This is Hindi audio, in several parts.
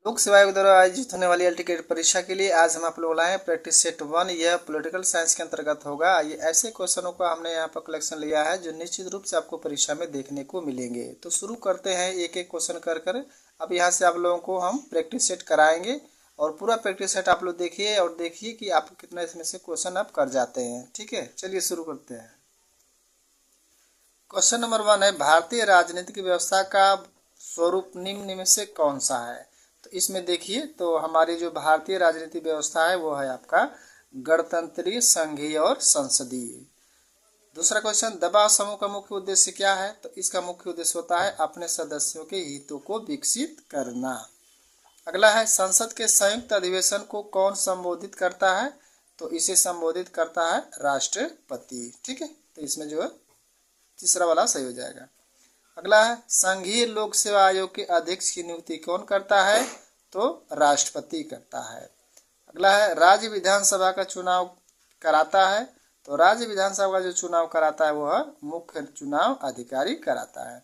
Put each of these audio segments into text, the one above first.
लोक सेवा आयोग द्वारा आयोजित होने वाली टिकट परीक्षा के लिए आज हम आप लोग लाए हैं प्रैक्टिस सेट 1। यह पॉलिटिकल साइंस के अंतर्गत होगा। ये ऐसे क्वेश्चनों का हमने यहाँ पर कलेक्शन लिया है जो निश्चित रूप से आपको परीक्षा में देखने को मिलेंगे। तो शुरू करते हैं एक एक क्वेश्चन कर कर। अब यहाँ से आप लोगों को हम प्रैक्टिस सेट कराएंगे और पूरा प्रैक्टिस सेट आप लोग देखिए और देखिए कि आप कितना इसमें से क्वेश्चन आप कर जाते हैं। ठीक है, चलिए शुरू करते हैं। क्वेश्चन नंबर 1 है, भारतीय राजनीतिक व्यवस्था का स्वरूप निम्न में से कौन सा है। तो इसमें देखिए, तो हमारी जो भारतीय राजनीतिक व्यवस्था है वो है आपका गणतंत्रीय, संघीय और संसदीय। दूसरा क्वेश्चन, दबाव समूह का मुख्य उद्देश्य क्या है। तो इसका मुख्य उद्देश्य होता है अपने सदस्यों के हितों को विकसित करना। अगला है, संसद के संयुक्त अधिवेशन को कौन संबोधित करता है। तो इसे संबोधित करता है राष्ट्रपति। ठीक है, तो इसमें जो है तीसरा वाला सही हो जाएगा। अगला है, संघीय लोक सेवा आयोग के अध्यक्ष की नियुक्ति कौन करता है। तो राष्ट्रपति करता है। अगला है, राज्य विधानसभा का चुनाव कराता है। तो राज्य विधानसभा का जो चुनाव कराता है वह मुख्य चुनाव अधिकारी कराता है।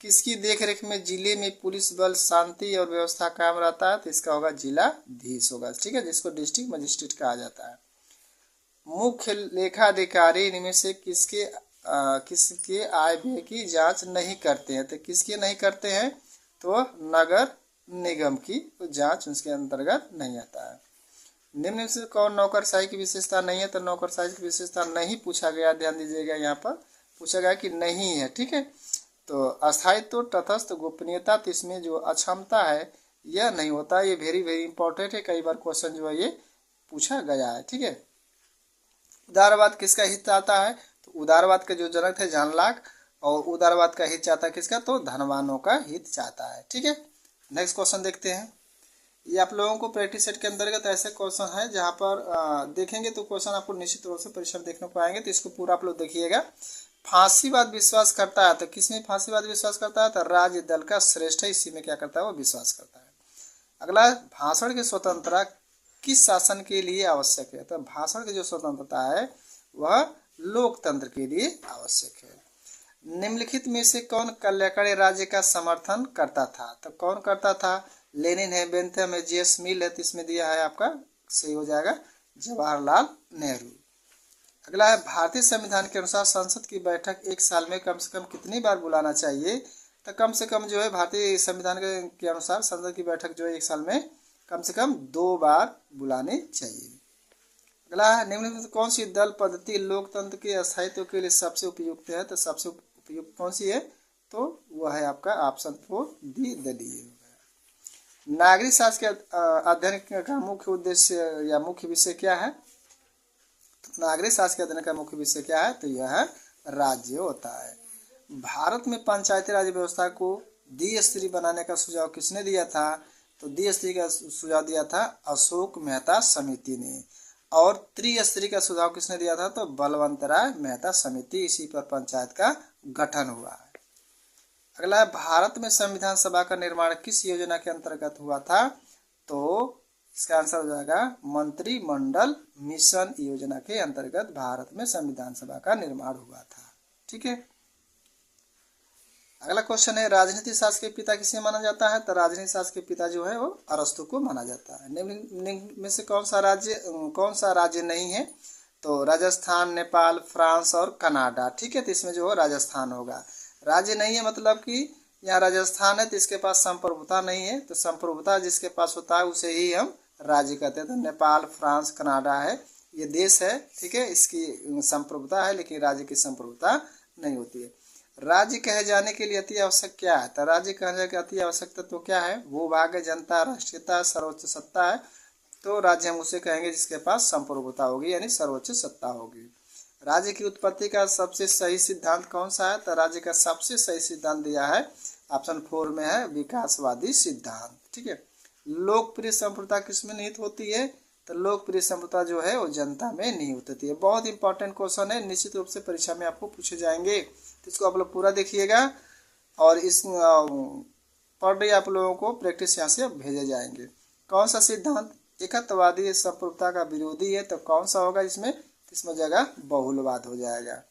किसकी देखरेख में जिले में पुलिस बल शांति और व्यवस्था कायम रहता है। तो इसका होगा जिलाधीश होगा। ठीक है, जिसको डिस्ट्रिक्ट मजिस्ट्रेट कहा जाता है। मुख्य लेखाधिकारी इनमें से किसके आय व्यय की जांच नहीं करते हैं। तो किसके नहीं करते हैं। तो नगर निगम की जांच उसके अंतर्गत नहीं आता है। निम्न में से कौन नौकरशाही की विशेषता नहीं है। तो नौकरशाही की विशेषता नहीं पूछा गया, ध्यान दीजिएगा, यहाँ पर पूछा गया कि नहीं है। ठीक है, तो अस्थायित्व, तटस्थ, गोपनीयता, तो इसमें जो अक्षमता है यह नहीं होता। ये वेरी वेरी इंपॉर्टेंट है, कई बार क्वेश्चन जो है ये पूछा गया है। ठीक है, उदारवाद किसका हित आता है। तो उदारवाद के जो जनक थे जॉन लॉक, और उदारवाद का हित चाहता है किसका। तो धनवानों का हित चाहता है। ठीक है, नेक्स्ट क्वेश्चन देखते हैं। ये आप लोगों को प्रैक्टिस सेट के अंतर्गत ऐसे क्वेश्चन है जहाँ पर देखेंगे तो क्वेश्चन आपको निश्चित रूप से परीक्षा में देखने को आएंगे। तो इसको पूरा आप लोग देखिएगा। फांसीवाद विश्वास करता है। तो किसमें फांसीवाद विश्वास करता है। तो राज्य दल का श्रेष्ठ है, इसी में क्या करता है वो विश्वास करता है। अगला, भाषण की स्वतंत्रता किस शासन के लिए आवश्यक है। तो भाषण की जो स्वतंत्रता है वह लोकतंत्र के लिए आवश्यक है। निम्नलिखित में से कौन कल्याणकारी राज्य का समर्थन करता था। तो कौन करता था। लेनिन है, बेंथम है, जेएस मिल है। तो इसमें दिया है आपका सही हो जाएगा जवाहरलाल नेहरू। अगला है, भारतीय संविधान के अनुसार संसद की बैठक एक साल में कम से कम कितनी बार बुलाना चाहिए। तो कम से कम जो है भारतीय संविधान के अनुसार संसद की बैठक जो है एक साल में कम से कम 2 बार बुलानी चाहिए। अगला है, निम्न में कौन सी दल पद्धति लोकतंत्र के स्थायित्व के लिए सबसे उपयुक्त है। तो सबसे उपयुक्त कौन सी है। तो वह है आपका ऑप्शन 4 द्विदलीय। नागरिक शास्त्र के अध्ययन का मुख्य उद्देश्य या मुख्य विषय क्या है। तो नागरिक शास्त्र के अध्ययन का मुख्य विषय क्या है। तो यह राज्य होता है। भारत में पंचायती राज व्यवस्था को द्विस्तरीय बनाने का सुझाव किसने दिया था। तो द्विस्तरीय का सुझाव दिया था अशोक मेहता समिति ने। और त्रिस्तरीय का सुझाव किसने दिया था। तो बलवंतराय मेहता समिति। इसी पर पंचायत का गठन हुआ है। अगला है, भारत में संविधान सभा का निर्माण किस योजना के अंतर्गत हुआ था। तो इसका आंसर हो जाएगा मंत्रिमंडल मिशन योजना के अंतर्गत भारत में संविधान सभा का निर्माण हुआ था। ठीक है, अगला क्वेश्चन है, राजनीति शास्त्र के पिता किसे माना जाता है। तो राजनीति शास्त्र के पिता जो है वो अरस्तु को माना जाता है। निम्न में से कौन सा राज्य नहीं है। तो राजस्थान, नेपाल, फ्रांस और कनाडा। ठीक है, तो इसमें जो है राजस्थान होगा। राज्य नहीं है मतलब कि यहाँ राजस्थान है तो इसके पास संप्रभुता नहीं है। तो संप्रभुता जिसके पास होता है उसे ही हम राज्य कहते हैं। तो नेपाल, फ्रांस, कनाडा है, ये देश है। ठीक है, इसकी संप्रभुता है लेकिन राज्य की संप्रभुता नहीं होती है। राज्य कहे जाने के लिए अति आवश्यक क्या है। तो राज्य कहने जाने के अति आवश्यक तत्व क्या है। भूभाग, जनता, राष्ट्रीयता, सर्वोच्च सत्ता है। तो राज्य हम उसे कहेंगे जिसके पास संप्रभुता होगी यानी सर्वोच्च सत्ता होगी। राज्य की उत्पत्ति का सबसे सही सिद्धांत कौन सा है। तो राज्य का सबसे सही सिद्धांत दिया है ऑप्शन 4 में है विकासवादी सिद्धांत। ठीक है, लोकप्रिय संप्रभुता किसमें निहित होती है। तो लोकप्रिय संप्रभुता जो है वो जनता में निहित होती है। बहुत इंपॉर्टेंट क्वेश्चन है, निश्चित रूप से परीक्षा में आपको पूछे जाएंगे। तो इसको आप लोग पूरा देखिएगा और इस पर डे आप लोगों को प्रैक्टिस यहाँ से भेजे जाएंगे। कौन सा सिद्धांत एकत्ववादी संप्रभुता का विरोधी है। तो कौन सा होगा इसमें जगह बहुलवाद हो जाएगा।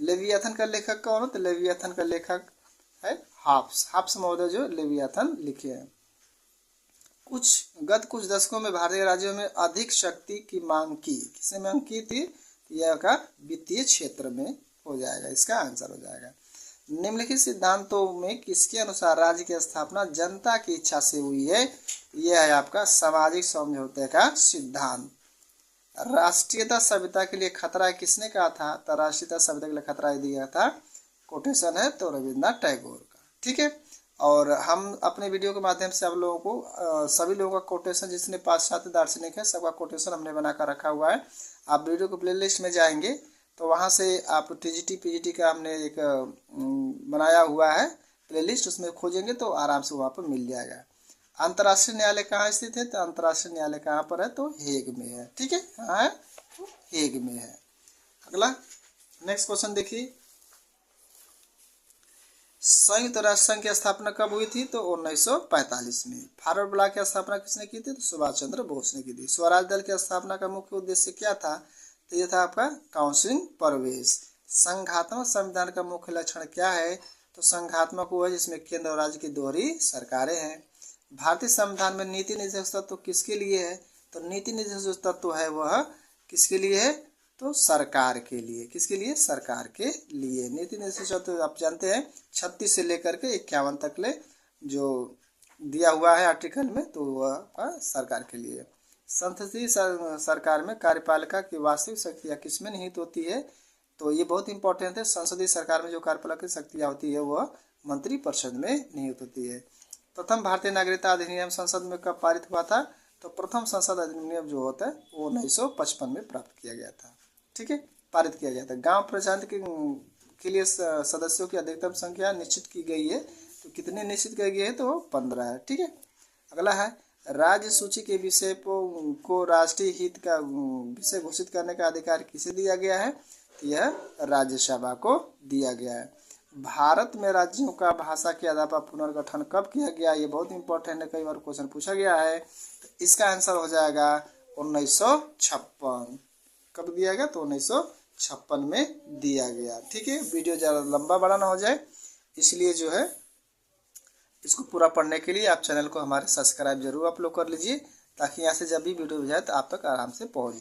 लेवियाथन का लेखक कौन है। तो लेवियाथन का लेखक है हाफ्स महोदय जो लेवियाथन लिखे हैं। गत कुछ दशकों में भारतीय राज्यों में अधिक शक्ति की मांग की। किसने मांग की थी? यह का वित्तीय क्षेत्र में हो जाएगा, इसका आंसर हो जाएगा। निम्नलिखित सिद्धांतों में किसके अनुसार राज्य की स्थापना जनता की इच्छा से हुई है? यह है आपका सामाजिक समझौते का सिद्धांत। राष्ट्रीयता सभ्यता के लिए खतरा है, किसने कहा था? तो राष्ट्रीयता सभ्यता के लिए खतरा दिया था, कोटेशन है तो रविन्द्रनाथ टैगोर का। ठीक है, और हम अपने वीडियो के माध्यम से आप लोगों को सभी लोगों का कोटेशन, जिसने पाश्चात्य दार्शनिक है सबका कोटेशन हमने बनाकर रखा हुआ है। आप वीडियो के प्लेलिस्ट में जाएंगे तो वहाँ से आप टीजीटी पीजीटी का हमने एक बनाया हुआ है प्लेलिस्ट, उसमें खोजेंगे तो आराम से वहाँ पर मिल जाएगा। अंतर्राष्ट्रीय न्यायालय कहाँ स्थित है? तो अंतर्राष्ट्रीय न्यायालय कहाँ पर है? तो हेग में है। ठीक है, कहाँ है? तो हेग में है। अगला नेक्स्ट क्वेश्चन देखिए, संयुक्त राष्ट्र संघ की स्थापना कब हुई थी? तो 1945 में। फॉरवर्ड ब्लॉक की स्थापना किसने की थी? तो सुभाष चंद्र बोस ने की थी। स्वराज दल की स्थापना का मुख्य उद्देश्य क्या था? तो यह था आपका काउंसिल प्रवेश। संघात्मक संविधान का मुख्य लक्षण क्या है? तो संघात्मक वो है जिसमें केंद्र और राज्य की दोहरी सरकारें हैं। भारतीय संविधान में नीति निर्देशक तत्व किसके लिए है? तो नीति निर्देशक तत्व है वह किसके लिए है? तो सरकार के लिए। किसके लिए? सरकार के लिए। नीति निर्देशक तत्व आप जानते हैं 36 से लेकर के 51 तक ले जो दिया हुआ है आर्टिकल में, तो वह सरकार के लिए। संसदीय सरकार में कार्यपालिका की वास्तविक शक्तियाँ किसमें निहित होती है? तो ये बहुत इंपॉर्टेंट है। संसदीय सरकार में जो कार्यपालिका की शक्तियाँ होती है वह मंत्रिपरिषद में निहित होती है। प्रथम भारतीय नागरिकता अधिनियम संसद में कब पारित हुआ था? तो प्रथम संसद अधिनियम जो होता है वो 1955 में प्राप्त किया गया था। ठीक है, पारित किया गया था। गांव पंचायत के लिए सदस्यों की अधिकतम संख्या निश्चित की गई है, तो कितने निश्चित की गई है? तो 15 है। ठीक है, अगला है राज्य सूची के विषय को राष्ट्रीय हित का विषय घोषित करने का अधिकार किसे दिया गया है? तो यह राज्यसभा को दिया गया है। भारत में राज्यों का भाषा के आधार पर पुनर्गठन कब किया गया? ये बहुत इंपॉर्टेंट है, कई बार क्वेश्चन पूछा गया है। तो इसका आंसर हो जाएगा 1956। कब दिया गया? तो 1956 में दिया गया। ठीक है, वीडियो ज़्यादा लंबा बड़ा ना हो जाए इसलिए जो है इसको पूरा पढ़ने के लिए आप चैनल को हमारे सब्सक्राइब जरूर आप लोग कर लीजिए, ताकि यहाँ से जब भी वीडियो जाए तो आप तक आराम से पहुँच जाए।